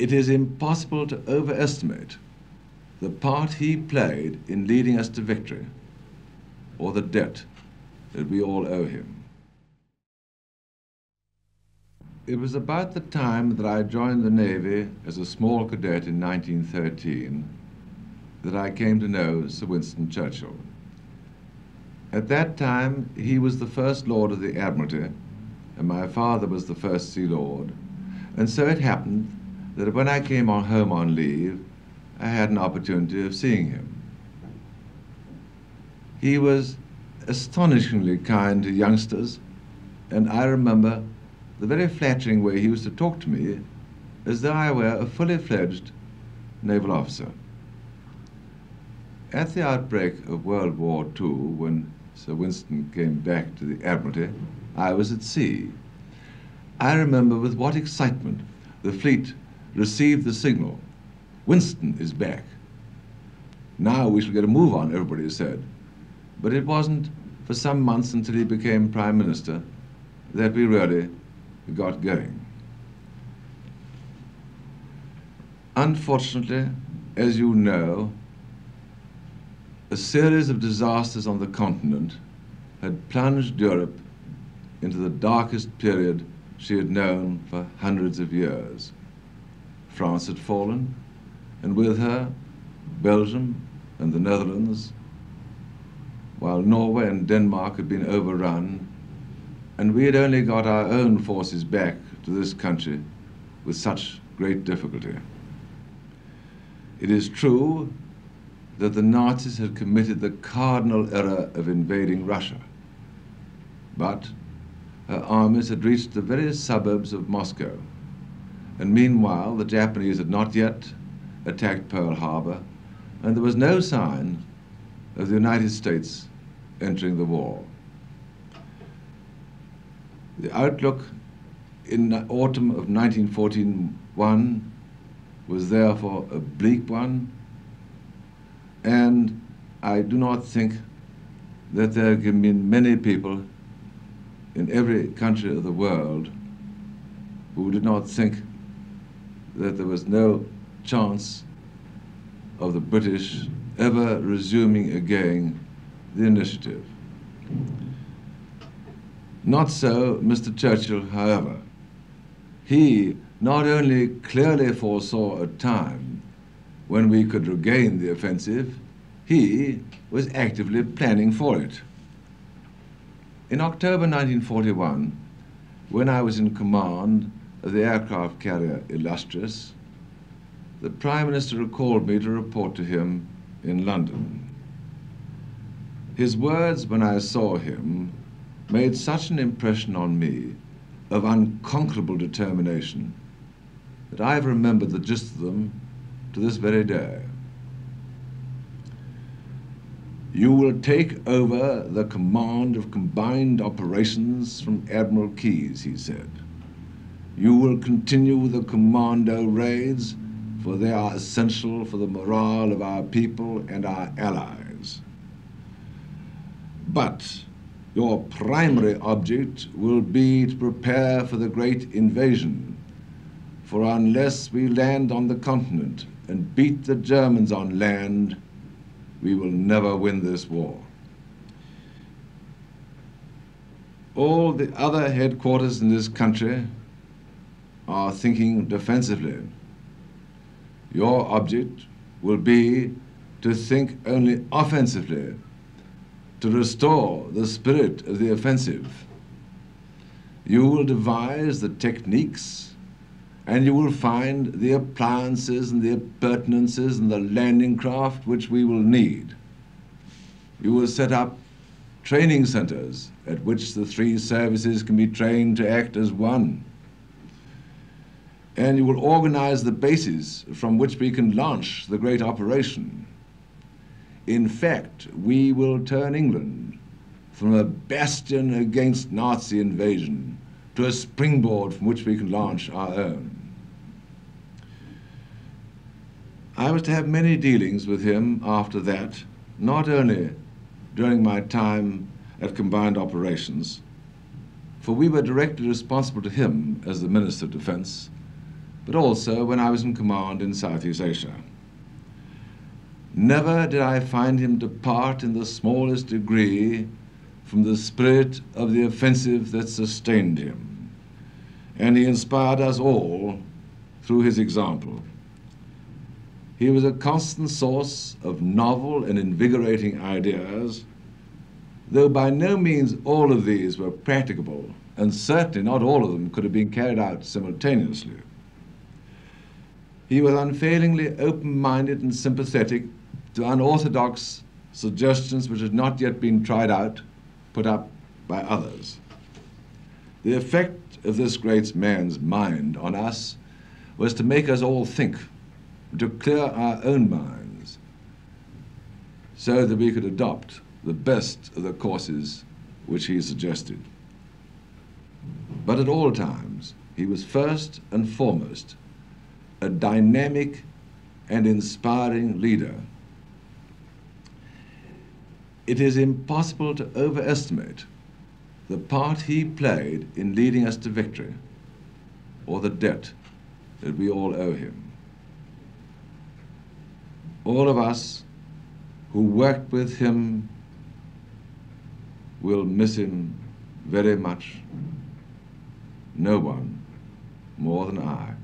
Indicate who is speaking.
Speaker 1: It is impossible to overestimate the part he played in leading us to victory, or the debt that we all owe him. It was about the time that I joined the Navy as a small cadet in 1913 that I came to know Sir Winston Churchill. At that time, he was the First Lord of the Admiralty, and my father was the First Sea Lord, and so it happened that when I came home on leave, I had an opportunity of seeing him. He was astonishingly kind to youngsters, and I remember the very flattering way he used to talk to me as though I were a fully fledged naval officer. At the outbreak of World War II, when Sir Winston came back to the Admiralty, I was at sea. I remember with what excitement the fleet received the signal, "Winston is back." Now we shall get a move on, everybody said. But it wasn't for some months until he became Prime Minister that we really got going. Unfortunately, as you know, a series of disasters on the continent had plunged Europe into the darkest period she had known for hundreds of years. France had fallen, and with her, Belgium and the Netherlands, while Norway and Denmark had been overrun, and we had only got our own forces back to this country with such great difficulty. It is true that the Nazis had committed the cardinal error of invading Russia, but her armies had reached the very suburbs of Moscow, and meanwhile the Japanese had not yet attacked Pearl Harbor, and there was no sign of the United States entering the war. The outlook in the autumn of 1941 was therefore a bleak one, and I do not think that there have been many people in every country of the world who did not think that there was no chance of the British ever resuming again the initiative. Not so Mr. Churchill, however. He not only clearly foresaw a time when we could regain the offensive, he was actively planning for it. In October 1941, when I was in command of the aircraft carrier Illustrious, the Prime Minister recalled me to report to him in London. His words when I saw him made such an impression on me of unconquerable determination that I have remembered the gist of them to this very day. "You will take over the command of combined operations from Admiral Keyes," he said. "You will continue the commando raids, for they are essential for the morale of our people and our allies. But your primary object will be to prepare for the great invasion, for unless we land on the continent and beat the Germans on land, we will never win this war. All the other headquarters in this country are thinking defensively. Your object will be to think only offensively, to restore the spirit of the offensive. You will devise the techniques, and you will find the appliances and the appurtenances and the landing craft which we will need. You will set up training centers at which the three services can be trained to act as one. And you will organize the bases from which we can launch the great operation. In fact, we will turn England from a bastion against Nazi invasion to a springboard from which we can launch our own." I was to have many dealings with him after that, not only during my time at Combined Operations, for we were directly responsible to him as the Minister of Defense, but also when I was in command in Southeast Asia. Never did I find him depart in the smallest degree from the spirit of the offensive that sustained him, and he inspired us all through his example. He was a constant source of novel and invigorating ideas, though by no means all of these were practicable, and certainly not all of them could have been carried out simultaneously. He was unfailingly open-minded and sympathetic to unorthodox suggestions which had not yet been tried out, put up by others. The effect of this great man's mind on us was to make us all think, to clear our own minds, so that we could adopt the best of the courses which he suggested. But at all times, he was first and foremost a dynamic and inspiring leader. It is impossible to overestimate the part he played in leading us to victory, or the debt that we all owe him. All of us who worked with him will miss him very much. No one more than I.